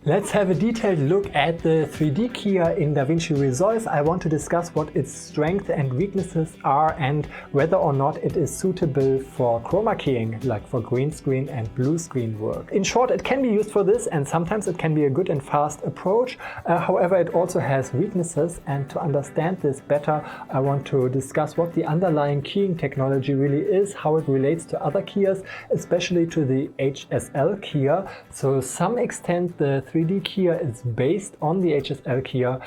Let's have a detailed look at the 3D keyer in DaVinci Resolve. I want to discuss what its strengths and weaknesses are and whether or not it is suitable for chroma keying, like for green screen and blue screen work. In short, it can be used for this, and sometimes it can be a good and fast approach. However, it also has weaknesses, and to understand this better, I want to discuss what the underlying keying technology really is, how it relates to other keyers, especially to the HSL keyer. So to some extent the 3D keyer is based on the HSL keyer,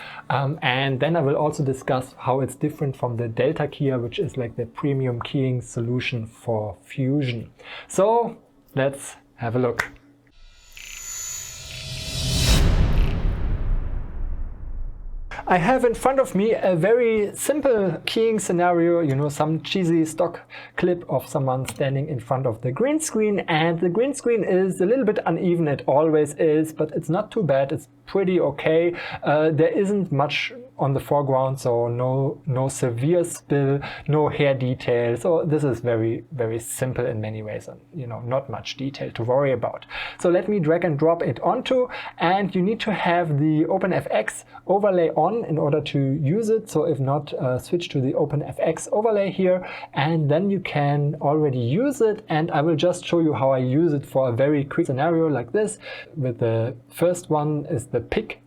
and then I will also discuss how it's different from the Delta keyer, which is like the premium keying solution for fusion. So let's have a look. I have in front of me a very simple keying scenario, you know, some cheesy stock clip of someone standing in front of the green screen, and the green screen is a little bit uneven, it always is, but it's not too bad, it's pretty okay. There isn't much on the foreground, so no severe spill, no hair detail, so this is very simple in many ways, and you know, not much detail to worry about. So let me drag and drop it onto, and you need to have the OpenFX overlay on in order to use it. So if not, switch to the OpenFX overlay here, and then you can already use it. And I will just show you how I use it for a very quick scenario like this. With the first one is the pick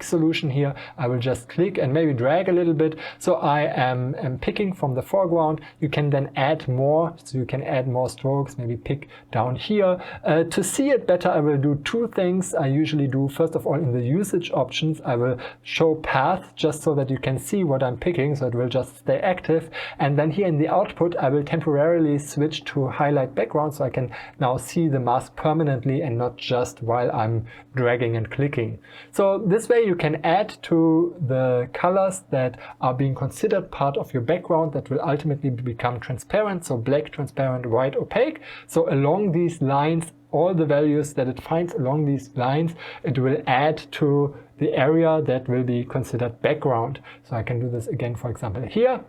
solution here. I will just click and maybe drag a little bit. So I am picking from the foreground. You can then add more, so you can add more strokes, maybe pick down here. To see it better, I will do two things. I usually do, first of all, in the usage options, I will show path just so that you can see what I'm picking, so it will just stay active. And then here in the output, I will temporarily switch to highlight background, so I can now see the mask permanently and not just while I'm dragging and clicking. So this way you can add to the colors that are being considered part of your background that will ultimately become transparent, so black, transparent, white, opaque. So along these lines, all the values that it finds along these lines, it will add to the area that will be considered background. So I can do this again, for example, here.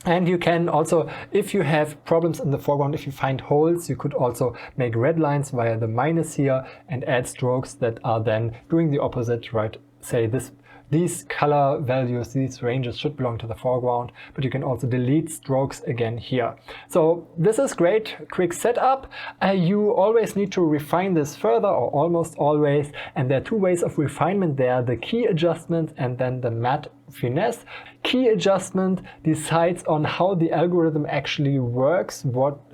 And you can also, if you have problems in the foreground, if you find holes, you could also make red lines via the minus here and add strokes that are then doing the opposite, right? Say these color values, these ranges should belong to the foreground, but you can also delete strokes again here. So this is great, quick setup. You always need to refine this further, or almost always, and there are two ways of refinement there, the key adjustment and then the matte finesse. Key adjustment decides on how the algorithm actually works,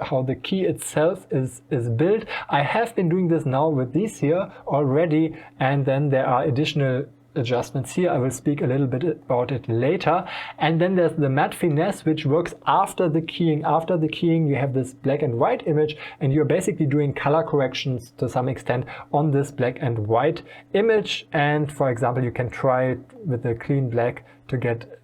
how the key itself is built. I have been doing this now with these here already, and then there are additional adjustments here. I will speak a little bit about it later. And then there's the matte finesse, which works after the keying. After the keying, you have this black and white image, and you're basically doing color corrections to some extent on this black and white image. And for example, you can try it with the clean black to get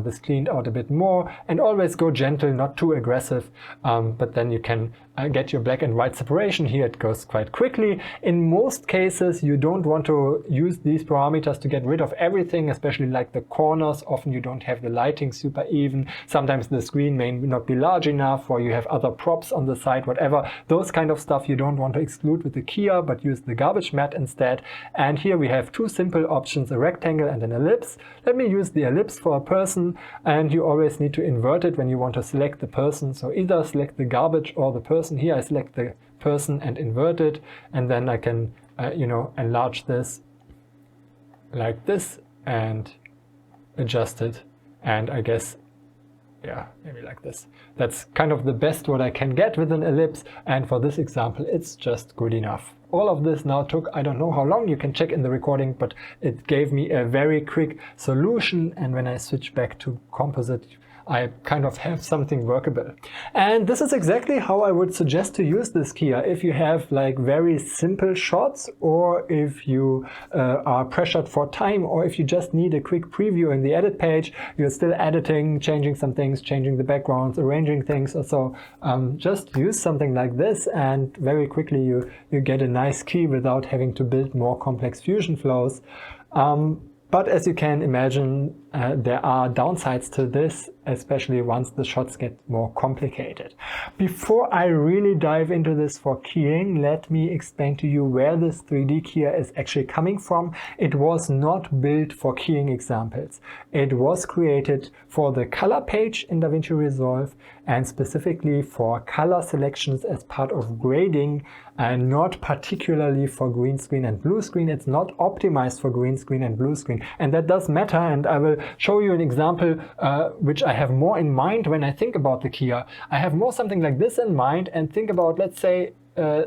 this cleaned out a bit more, and always go gentle, not too aggressive, but then you can get your black and white separation. Here it goes quite quickly. In most cases you don't want to use these parameters to get rid of everything, especially like the corners. Often you don't have the lighting super even, sometimes the screen may not be large enough, or you have other props on the side, whatever. Those kind of stuff you don't want to exclude with the keyer, but use the garbage matte instead. And here we have two simple options, a rectangle and an ellipse. Let me use the ellipse for a person, and you always need to invert it when you want to select the person. So either select the garbage or the person. Here I select the person and invert it, and then I can enlarge this like this and adjust it, and I guess, yeah, maybe like this. That's kind of the best what I can get with an ellipse, and for this example it's just good enough. All of this now took, I don't know how long, you can check in the recording, but it gave me a very quick solution, and when I switch back to composite, I kind of have something workable. And this is exactly how I would suggest to use this keyer if you have like very simple shots, or if you are pressured for time, or if you just need a quick preview in the edit page, you're still editing, changing some things, changing the backgrounds, arranging things. So just use something like this, and very quickly you get a nice key without having to build more complex fusion flows. But as you can imagine, there are downsides to this, especially once the shots get more complicated. Before I really dive into this for keying, let me explain to you where this 3D keyer is actually coming from. It was not built for keying examples. It was created for the color page in DaVinci Resolve and specifically for color selections as part of grading, and not particularly for green screen and blue screen. It's not optimized for green screen and blue screen, and that does matter, and I will show you an example which I have more in mind when I think about the keyer. I have more something like this in mind and think about, let's say,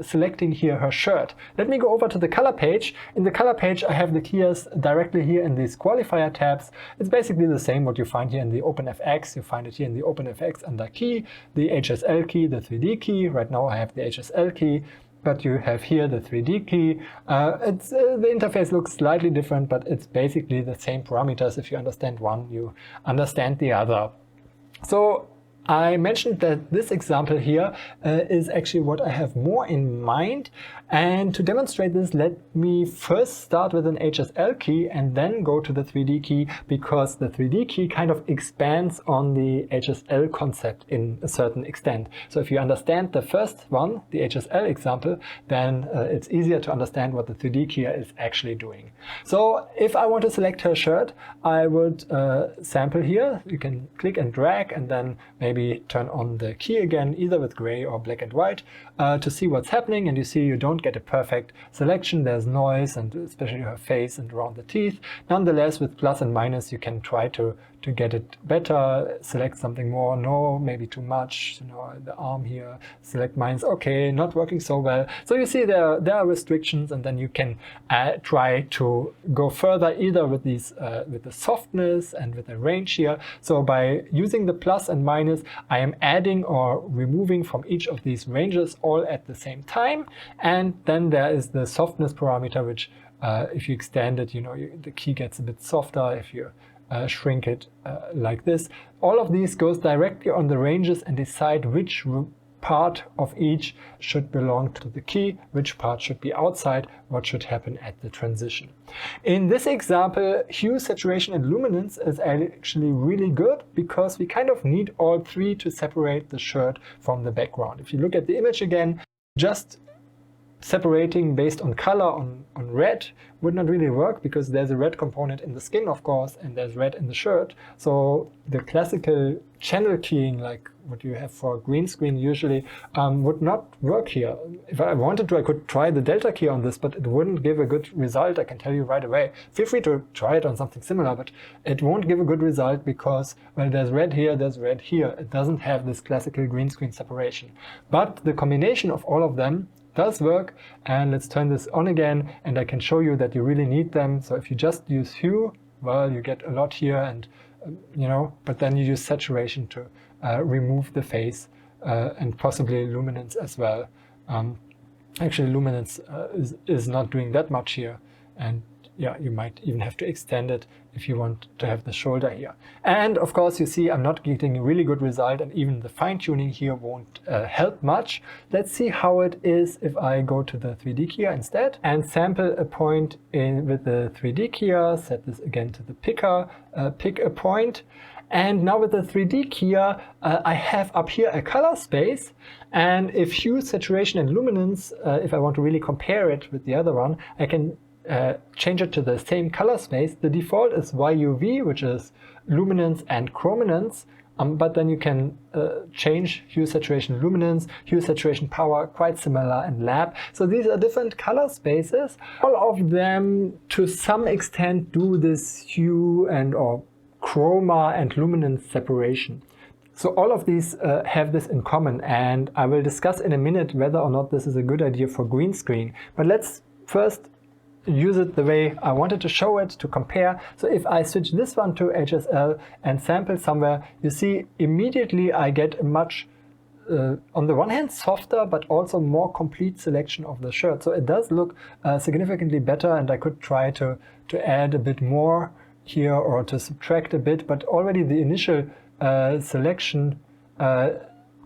selecting here her shirt. Let me go over to the color page. In the color page I have the keyers directly here in these qualifier tabs. It's basically the same what you find here in the OpenFX. You find it here in the OpenFX under key, the HSL key, the 3D key. Right now I have the HSL key, but you have here the 3D key. The interface looks slightly different, but it's basically the same parameters. If you understand one, you understand the other. So I mentioned that this example here is actually what I have more in mind, and to demonstrate this, let me first start with an HSL key and then go to the 3D key, because the 3D key kind of expands on the HSL concept in a certain extent. So if you understand the first one, the HSL example, then it's easier to understand what the 3D keyer is actually doing. So if I want to select her shirt, I would sample here. You can click and drag and then maybe turn on the key again, either with gray or black and white, to see what's happening. And you see you don't get a perfect selection. There's noise, and especially her face and around the teeth. Nonetheless, with plus and minus, you can try to get it better, select something more, no, maybe too much, you know, the arm here, select minus, okay, not working so well. So you see there are restrictions, and then you can try to go further either with these with the softness and with the range here. So by using the plus and minus, I am adding or removing from each of these ranges all at the same time. And then there is the softness parameter, which if you extend it, you know, the key gets a bit softer. If you shrink it like this. All of these goes directly on the ranges and decide which part of each should belong to the key, which part should be outside, what should happen at the transition. In this example, hue, saturation and luminance is actually really good, because we kind of need all three to separate the shirt from the background. If you look at the image again, just separating based on color on red would not really work, because there's a red component in the skin, of course, and there's red in the shirt. So the classical channel keying, like what you have for green screen usually, would not work here. If I wanted to, I could try the Delta Keyer on this, but it wouldn't give a good result. I can tell you right away. Feel free to try it on something similar, but it won't give a good result, because, well, there's red here, there's red here. It doesn't have this classical green screen separation. But the combination of all of them does work, and let's turn this on again, and I can show you that you really need them. So if you just use hue, well, you get a lot here, and you know, but then you use saturation to remove the face, and possibly luminance as well. Actually, luminance is not doing that much here, and yeah, you might even have to extend it if you want to have the shoulder here. And of course, you see I'm not getting a really good result, and even the fine-tuning here won't help much. Let's see how it is if I go to the 3D keyer instead and sample a point with the 3D keyer, set this again to the picker, pick a point. And now with the 3D keyer, I have up here a color space, and if hue, saturation and luminance, if I want to really compare it with the other one, I can change it to the same color space. The default is YUV, which is luminance and chrominance, but then you can change hue, saturation, luminance, hue, saturation, power, quite similar, and lab. So these are different color spaces. All of them to some extent do this hue and or chroma and luminance separation. So all of these have this in common, and I will discuss in a minute whether or not this is a good idea for green screen. But let's first use it the way I wanted to show it, to compare. So if I switch this one to HSL and sample somewhere, you see immediately I get a much, on the one hand, softer, but also more complete selection of the shirt. So it does look significantly better, and I could try to add a bit more here or to subtract a bit, but already the initial selection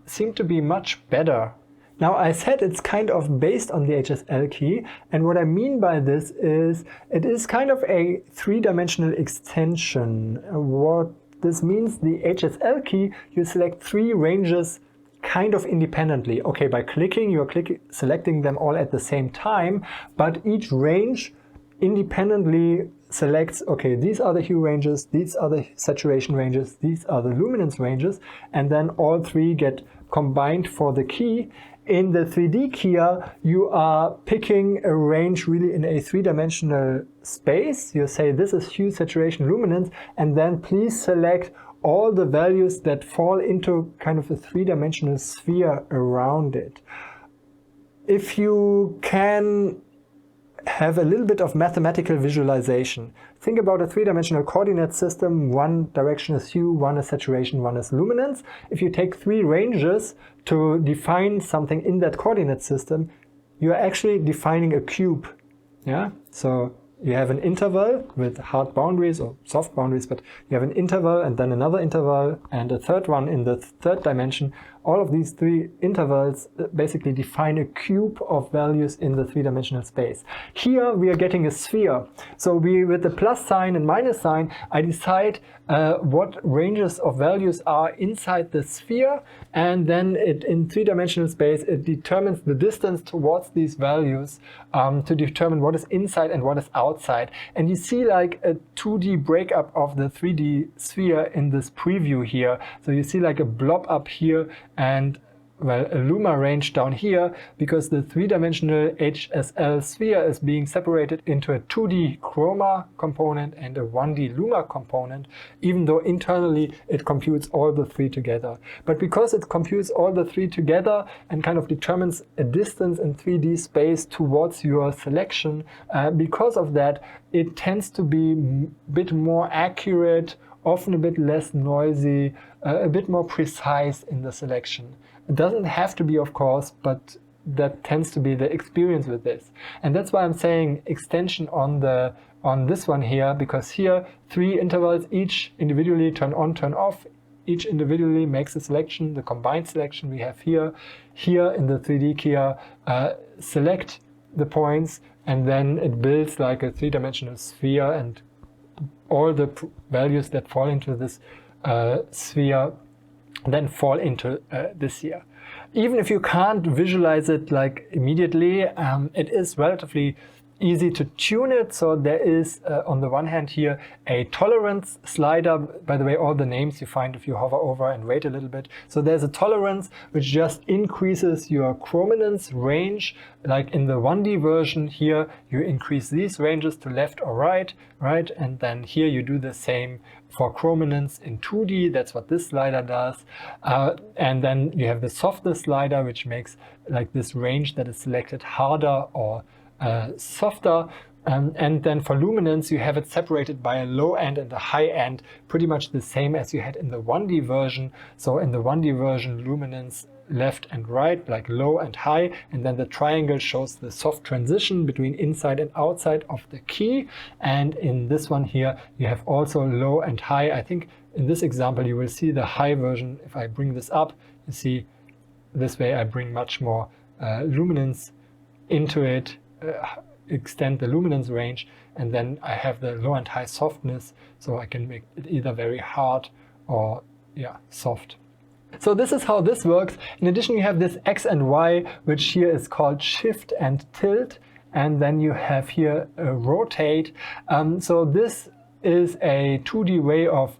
seemed to be much better Now I said it's kind of based on the HSL key, and what I mean by this is it is kind of a three-dimensional extension. What this means, the HSL key, you select 3 ranges kind of independently. Okay, by clicking, you're selecting them all at the same time, but each range independently selects, okay, these are the hue ranges, these are the saturation ranges, these are the luminance ranges, and then all 3 get combined for the key. In the 3D keyer, you are picking a range really in a 3-dimensional space. You say this is hue, saturation, luminance, and then please select all the values that fall into kind of a 3-dimensional sphere around it. If you can have a little bit of mathematical visualization, think about a 3-dimensional coordinate system. One direction is hue, one is saturation, one is luminance. If you take 3 ranges to define something in that coordinate system, you are actually defining a cube. Yeah, so you have an interval with hard boundaries or soft boundaries, but you have an interval and then another interval and a third one in the 3rd dimension. All of these 3 intervals basically define a cube of values in the 3-dimensional space. Here we are getting a sphere. So with the plus sign and minus sign, I decide what ranges of values are inside the sphere, and then in 3-dimensional space it determines the distance towards these values to determine what is inside and what is outside. And you see like a 2D breakup of the 3D sphere in this preview here. So you see like a blob up here and, well, a luma range down here, because the 3-dimensional HSL sphere is being separated into a 2D chroma component and a 1D luma component, even though internally it computes all the 3 together. But because it computes all the 3 together and kind of determines a distance in 3D space towards your selection, because of that, it tends to be a bit more accurate, often a bit less noisy, a bit more precise in the selection. It doesn't have to be, of course, but that tends to be the experience with this. And that's why I'm saying extension on this one here, because here 3 intervals, each individually turn on, turn off, each individually makes a selection, the combined selection we have here. Here in the 3D keyer, select the points, and then it builds like a 3-dimensional sphere, and all the values that fall into this sphere then fall into this here. Even if you can't visualize it like immediately, it is relatively easy to tune it. So there is on the one hand here a tolerance slider. By the way, all the names you find if you hover over and wait a little bit. So there's a tolerance which just increases your chrominance range. Like in the 1D version here, you increase these ranges to left or right, right? And then here you do the same for chrominance in 2D. That's what this slider does. And then you have the softness slider, which makes like this range that is selected harder or softer. And then for luminance, you have it separated by a low end and a high end, pretty much the same as you had in the 1D version. So in the 1D version, luminance left and right, like low and high, and then the triangle shows the soft transition between inside and outside of the key. And in this one here, you have also low and high. I think in this example, you will see the high version. If I bring this up, you see this way I bring much more luminance into it, extend the luminance range, and then I have the low and high softness, so I can make it either very hard or soft. So this is how this works. In addition, you have this X and Y, which here is called shift and tilt, and then you have here a rotate. So this is a 2D way of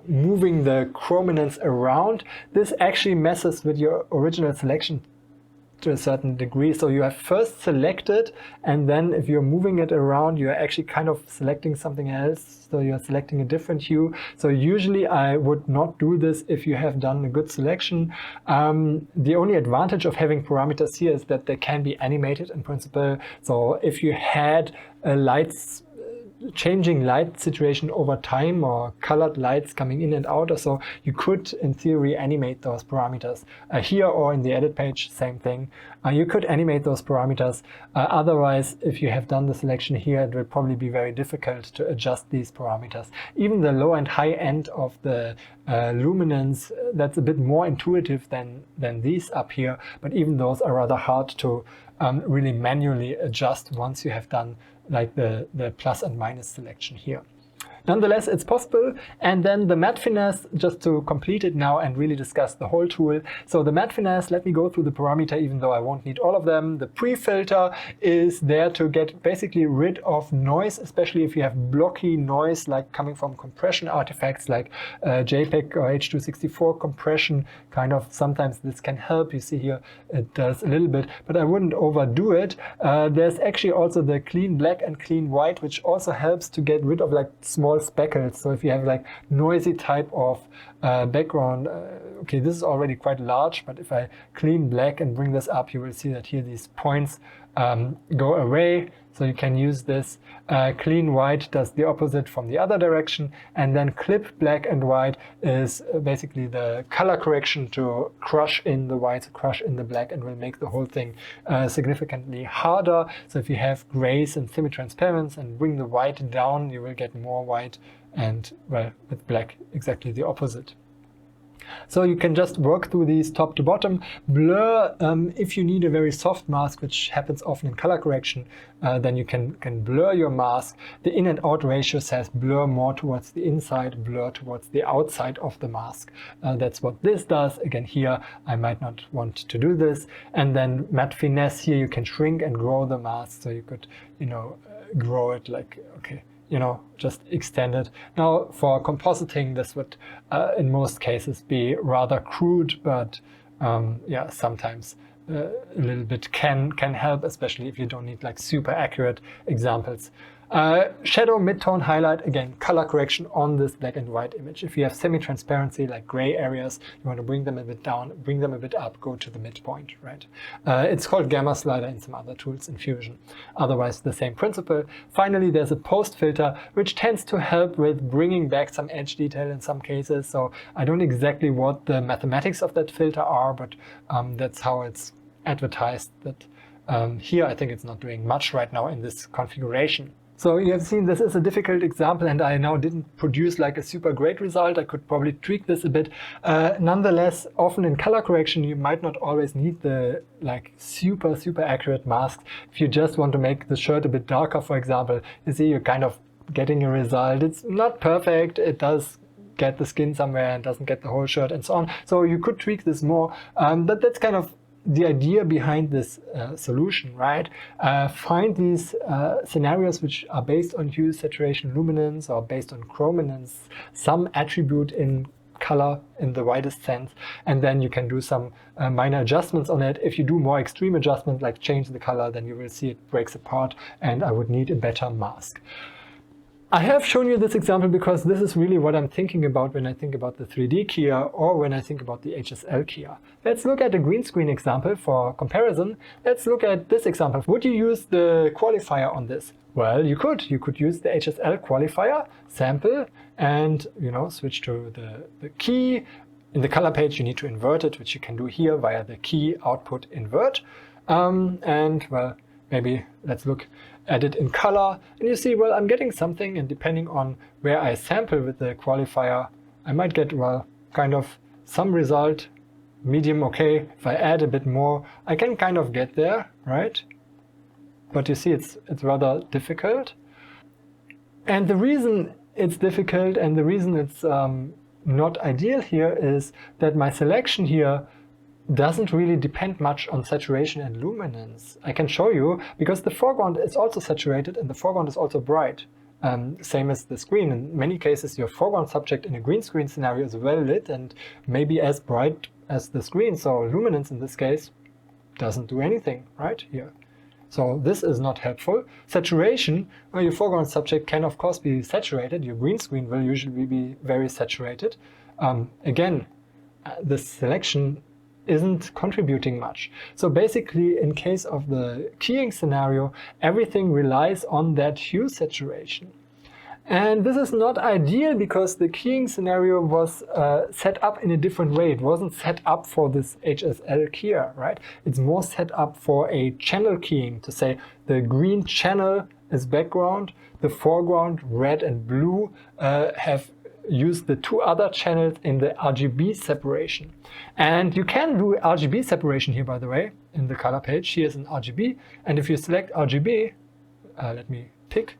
moving the chrominance around. This actually messes with your original selection to a certain degree. So you have first selected, and then if you're moving it around, you're actually kind of selecting something else. So you're selecting a different hue. So usually I would not do this if you have done a good selection. The only advantage of having parameters here is that they can be animated in principle. So if you had a changing light situation over time, or colored lights coming in and out or so, you could in theory animate those parameters here or in the edit page, same thing. You could animate those parameters. Otherwise, if you have done the selection here, it will probably be very difficult to adjust these parameters. Even the low and high end of the luminance, that's a bit more intuitive than these up here, but even those are rather hard to really manually adjust once you have done like the plus and minus selection here. Nonetheless, it's possible. And then the matte finesse, just to complete it now and really discuss the whole tool. So the matte finesse, let me go through the parameter, even though I won't need all of them. The pre-filter is there to get basically rid of noise, especially if you have blocky noise like coming from compression artifacts like JPEG or H.264 compression. Kind of sometimes this can help. You see here it does a little bit, but I wouldn't overdo it. There's actually also the clean black and clean white, which also helps to get rid of like small speckles. So if you have like noisy type of background, okay, this is already quite large, but if I clean black and bring this up, you will see that here these points go away. So you can use this. Clean white does the opposite from the other direction, and then clip black and white is basically the color correction to crush in the white, crush in the black, and will make the whole thing significantly harder. So if you have grays and semi-transparents and bring the white down, you will get more white, and well, with black exactly the opposite. So you can just work through these top to bottom. Blur, if you need a very soft mask, which happens often in color correction, then you can blur your mask. The in and out ratio says blur more towards the inside, blur towards the outside of the mask. That's what this does. Again, here I might not want to do this. And then matte finesse, here you can shrink and grow the mask. So you could, grow it like, okay, just extend it. Now for compositing, this would in most cases be rather crude, but yeah, sometimes a little bit can help, especially if you don't need like super accurate examples. Shadow, midtone, highlight, again, color correction on this black and white image. If you have semi-transparency, like gray areas, you want to bring them a bit down, bring them a bit up, go to the midpoint, right? It's called gamma slider in some other tools in Fusion. Otherwise, the same principle. Finally, there's a post filter, which tends to help with bringing back some edge detail in some cases. So I don't exactly what the mathematics of that filter are, but that's how it's advertised. That here, I think it's not doing much right now in this configuration. So you have seen this is a difficult example, and I now didn't produce like a super great result. I could probably tweak this a bit. Nonetheless, often in color correction, you might not always need the like super accurate masks. If you just want to make the shirt a bit darker, for example, you see you're kind of getting a result. It's not perfect. It does get the skin somewhere and doesn't get the whole shirt and so on. So you could tweak this more, but that's kind of the idea behind this solution, right? Find these scenarios which are based on hue, saturation, luminance, or based on chrominance, some attribute in color in the widest sense, and then you can do some minor adjustments on it. If you do more extreme adjustments, like change the color, then you will see it breaks apart, and I would need a better mask. I have shown you this example because this is really what I'm thinking about when I think about the 3D keyer or when I think about the HSL keyer. Let's look at a green screen example for comparison. Let's look at this example. Would you use the qualifier on this? Well, you could. You could use the HSL qualifier, sample, and switch to the key. In the color page, you need to invert it, which you can do here via the key output invert. And well, maybe let's look at it in color, and you see, well, I'm getting something, and depending on where I sample with the qualifier, I might get, well, kind of some result, medium, okay. If I add a bit more, I can kind of get there, right? But you see, it's rather difficult. And the reason it's difficult and the reason it's not ideal here is that my selection here doesn't really depend much on saturation and luminance. I can show you, because the foreground is also saturated and the foreground is also bright, same as the screen. In many cases, your foreground subject in a green screen scenario is well lit and maybe as bright as the screen. So luminance in this case doesn't do anything right here. So this is not helpful. Saturation, well, your foreground subject can of course be saturated. Your green screen will usually be very saturated. Again, the selection isn't contributing much. So basically, in case of the keying scenario, everything relies on that hue saturation. And this is not ideal because the keying scenario was set up in a different way. It wasn't set up for this HSL keyer, right? It's more set up for a channel keying, to say the green channel is background, the foreground, red and blue, have used the two other channels in the RGB separation. And you can do RGB separation here, by the way, in the color page. Here's an RGB, and if you select RGB, let me pick,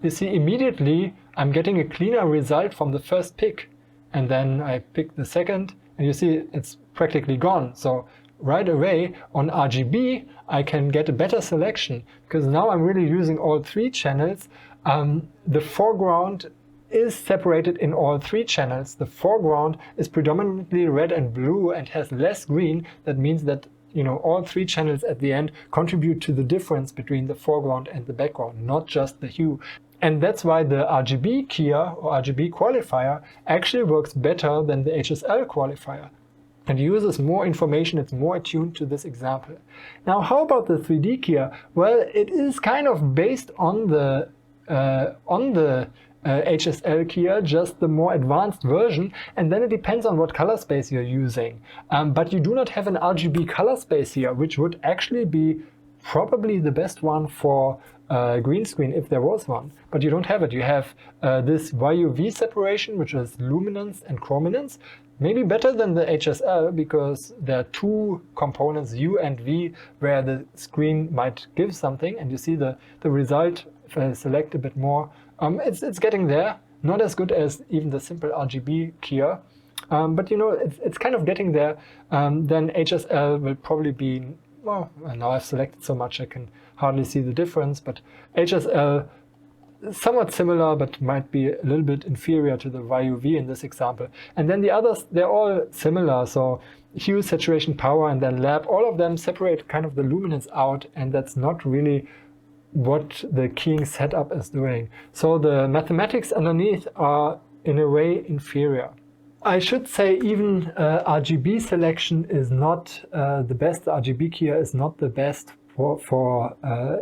you see immediately I'm getting a cleaner result from the first pick. And then I pick the second, and you see it's practically gone. So right away on RGB, I can get a better selection, because now I'm really using all three channels. The foreground is separated in all three channels. The foreground is predominantly red and blue and has less green. That means that, you know, all three channels at the end contribute to the difference between the foreground and the background, not just the hue. And that's why the RGB keyer or RGB qualifier actually works better than the HSL qualifier. And uses more information, it's more attuned to this example. Now, how about the 3D keyer? Well, it is kind of based on the HSL keyer, just the more advanced version, and then it depends on what color space you're using. But you do not have an RGB color space here, which would actually be probably the best one for green screen if there was one. But you don't have it. You have this YUV separation, which is luminance and chrominance. Maybe better than the HSL, because there are two components, U and V, where the screen might give something, and you see the result. If I select a bit more, it's getting there. Not as good as even the simple RGB keyer, but you know, it's kind of getting there. Then HSL will probably be, well, now I've selected so much I can hardly see the difference, but HSL somewhat similar, but might be a little bit inferior to the YUV in this example. And then the others, they're all similar. So hue, saturation, power, and then lab, all of them separate kind of the luminance out, and that's not really what the keying setup is doing. So the mathematics underneath are in a way inferior. I should say even RGB selection is not the best. The RGB keyer is not the best for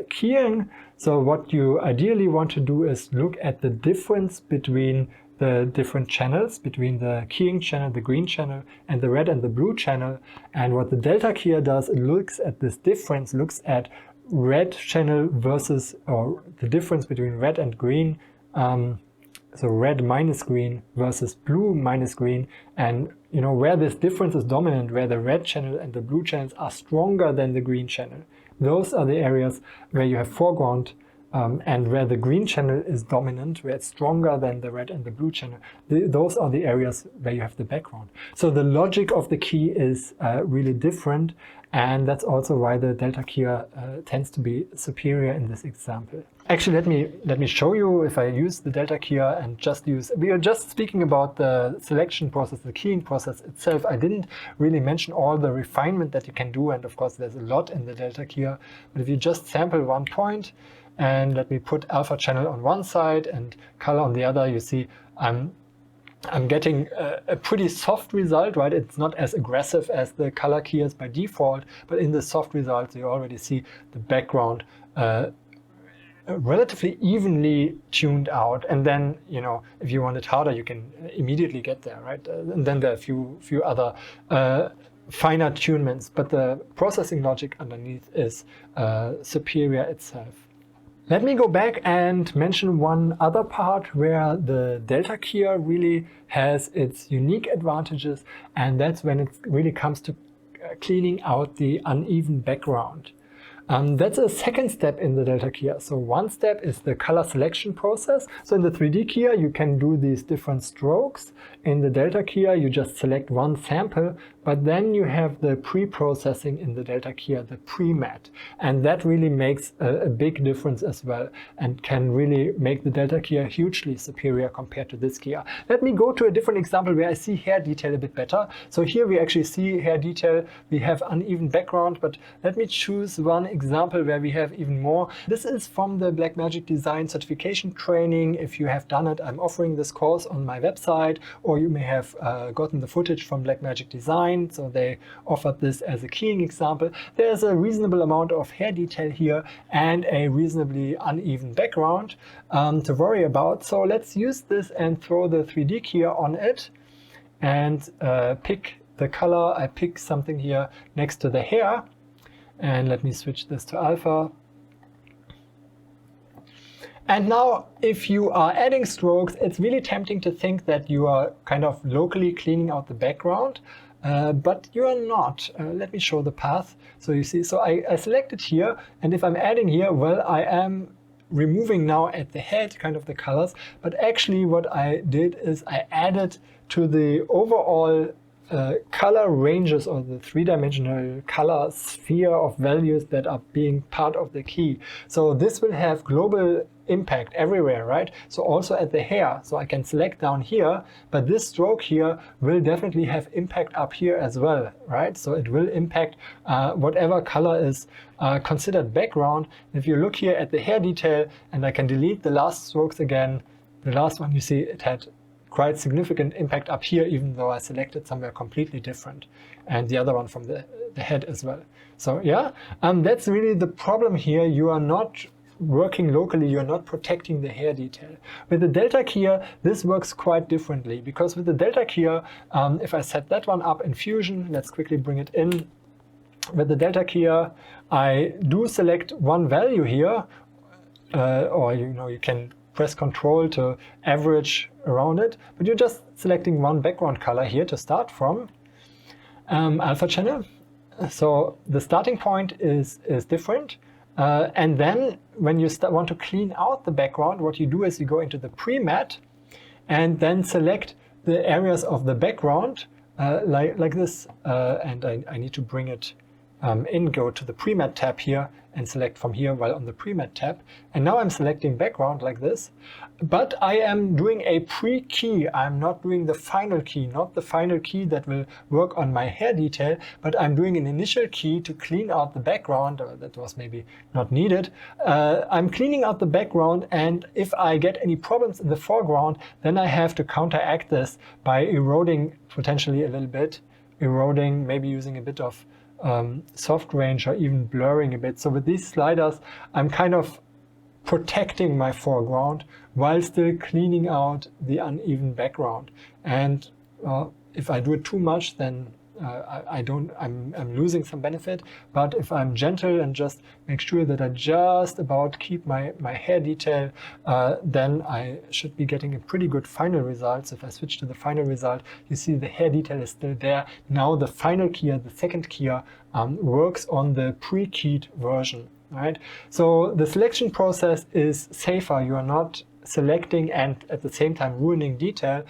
keying. So what you ideally want to do is look at the difference between the different channels, between the keying channel, the green channel, and the red and the blue channel. And what the Delta keyer does, it looks at this difference, looks at red channel versus, or the difference between red and green, so red minus green versus blue minus green, and you know where this difference is dominant, where the red channel and the blue channels are stronger than the green channel. Those are the areas where you have foreground, and where the green channel is dominant, where it's stronger than the red and the blue channel. Those are the areas where you have the background. So the logic of the key is really different, and that's also why the Delta keyer tends to be superior in this example. Actually, let me show you if I use the Delta keyer and just use, we are just speaking about the selection process, the keying process itself. I didn't really mention all the refinement that you can do, and of course there's a lot in the Delta keyer. But if you just sample one point, and let me put alpha channel on one side and color on the other, you see I'm getting a pretty soft result, right? It's not as aggressive as the color keyers by default, but in the soft results you already see the background relatively evenly tuned out. And then, you know, if you want it harder, you can immediately get there, right? And then there are a few other finer tunements, but the processing logic underneath is superior itself. Let me go back and mention one other part where the Delta keyer really has its unique advantages, and that's when it really comes to cleaning out the uneven background. That's a second step in the Delta keyer. So one step is the color selection process. So in the 3D keyer, you can do these different strokes. In the Delta keyer, you just select one sample, but then you have the pre-processing in the Delta keyer, the pre-mat. And that really makes a big difference as well, and can really make the Delta keyer hugely superior compared to this keyer. Let me go to a different example where I see hair detail a bit better. So here we actually see hair detail. We have uneven background, but let me choose one example where we have even more. This is from the Blackmagic Design certification training. If you have done it, I'm offering this course on my website, or you may have gotten the footage from Blackmagic Design. design, so they offered this as a keying example. There's a reasonable amount of hair detail here and a reasonably uneven background to worry about. So let's use this and throw the 3D keyer on it and pick the color. I pick something here next to the hair, and let me switch this to alpha. And now, if you are adding strokes, it's really tempting to think that you are kind of locally cleaning out the background, but you are not. Let me show the path. So you see, so I selected here, and if I'm adding here, well, I am removing now at the head kind of the colors, but actually what I did is I added to the overall color ranges, or the three-dimensional color sphere of values that are being part of the key. So this will have global impact everywhere, right? So also at the hair. So I can select down here, but this stroke here will definitely have impact up here as well, right? So it will impact whatever color is considered background. If you look here at the hair detail, and I can delete the last strokes again, the last one, you see it had quite significant impact up here, even though I selected somewhere completely different, and the other one from the head as well. So yeah, that's really the problem here. You are not working locally, you're not protecting the hair detail. With the Delta Keyer, this works quite differently, because with the Delta Keyer, if I set that one up in Fusion, let's quickly bring it in. With the Delta Keyer, I do select one value here, or you can press Control to average around it, but you're just selecting one background color here to start from, alpha channel. So the starting point is different. And then when you want to clean out the background, what you do is you go into the pre-mat and then select the areas of the background like this. And I need to bring it in, go to the pre-mat tab here and select from here while on the pre-mat tab. And now I'm selecting background like this, but I am doing a pre-key. I'm not doing the final key, not the final key that will work on my hair detail, but I'm doing an initial key to clean out the background. That was maybe not needed. I'm cleaning out the background, and if I get any problems in the foreground, then I have to counteract this by eroding potentially a little bit, eroding, maybe using a bit of soft range or even blurring a bit. So with these sliders, I'm kind of protecting my foreground while still cleaning out the uneven background. And if I do it too much, then I'm losing some benefit. But if I'm gentle and just make sure that I just about keep my hair detail, then I should be getting a pretty good final result. So if I switch to the final result, you see the hair detail is still there. Now the final keyer, the second keyer, works on the pre-keyed version, right? So the selection process is safer. You are not selecting and at the same time ruining detail,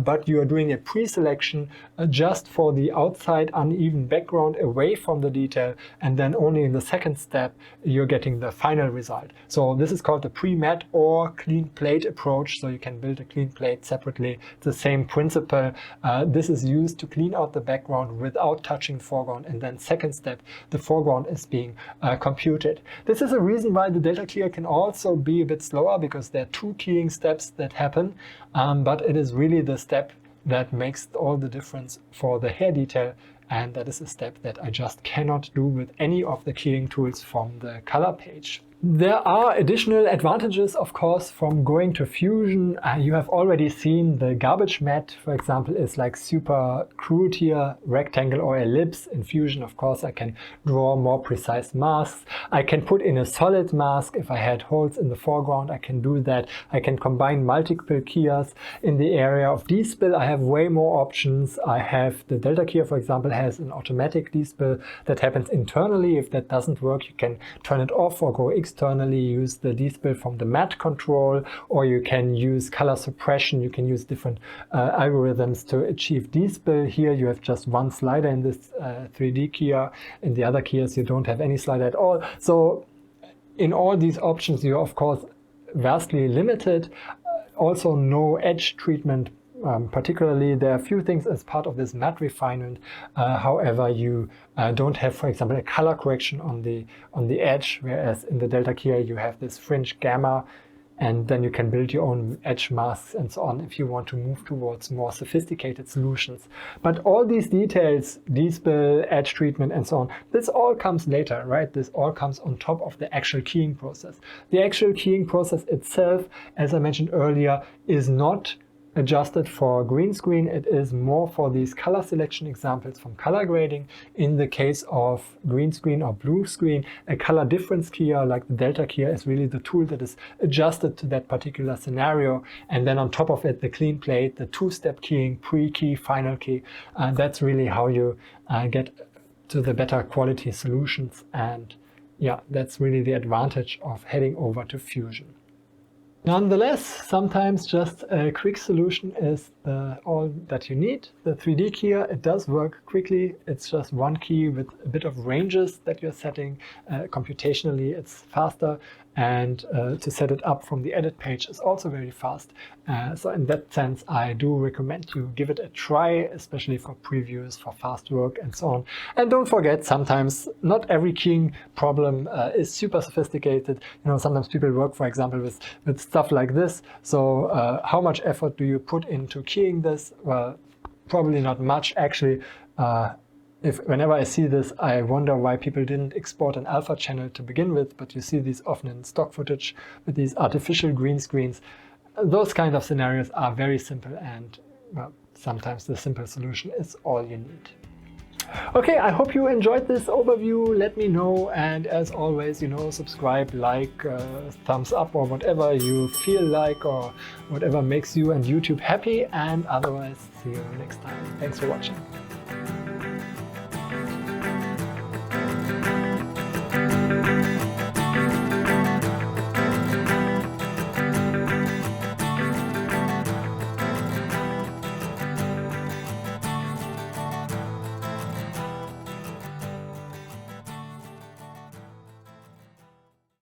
but you are doing a pre-selection just for the outside uneven background away from the detail, and then only in the second step you're getting the final result. So this is called the pre-mat or clean plate approach. So you can build a clean plate separately. It's the same principle. This is used to clean out the background without touching the foreground, and then second step, the foreground is being computed. This is a reason why the Delta Keyer can also be a bit slower, because there are two keying steps that happen, but it is really the step that makes all the difference for the hair detail, and that is a step that I just cannot do with any of the keying tools from the color page. There are additional advantages, of course, from going to Fusion. You have already seen the garbage matte, for example, is like super crude here, rectangle or ellipse. In Fusion, of course, I can draw more precise masks. I can put in a solid mask. If I had holes in the foreground, I can do that. I can combine multiple keyers. In the area of despill, I have way more options. I have the Delta Keyer, for example, has an automatic despill that happens internally. If that doesn't work, you can turn it off or go externally, use the despill from the matte control, or you can use color suppression. You can use different algorithms to achieve despill. Here you have just one slider in this 3D keyer. In the other keyers you don't have any slider at all. So in all these options you're of course vastly limited. Also no edge treatment. Particularly, there are a few things as part of this matte refinement. However, you don't have, for example, a color correction on the edge, whereas in the Delta Keyer you have this fringe gamma And then you can build your own edge masks and so on if you want to move towards more sophisticated solutions. But all these details, despill, edge treatment and so on, this all comes later, right? This all comes on top of the actual keying process. The actual keying process itself, as I mentioned earlier, is not adjusted for green screen. It is more for these color selection examples from color grading. In the case of green screen or blue screen, a color difference keyer like the Delta Keyer is really the tool that is adjusted to that particular scenario. And then on top of it, the clean plate, the two-step keying, pre-key, final key. That's really how you get to the better quality solutions. And yeah, that's really the advantage of heading over to Fusion. Nonetheless, sometimes just a quick solution is all that you need. The 3D keyer, it does work quickly. It's just one key with a bit of ranges that you're setting. Computationally, it's faster. And to set it up from the edit page is also very fast. So in that sense, I do recommend you give it a try, especially for previews, for fast work and so on. And don't forget, sometimes not every keying problem is super sophisticated. You know, sometimes people work, for example, with stuff like this. So how much effort do you put into keying this? Well, probably not much. Actually, whenever I see this, I wonder why people didn't export an alpha channel to begin with, but you see these often in stock footage with these artificial green screens. Those kind of scenarios are very simple, and well, sometimes the simple solution is all you need. Okay, I hope you enjoyed this overview. Let me know, and as always, you know, subscribe, like, thumbs up, or whatever you feel like, or whatever makes you and YouTube happy. And otherwise, see you next time. Thanks for watching.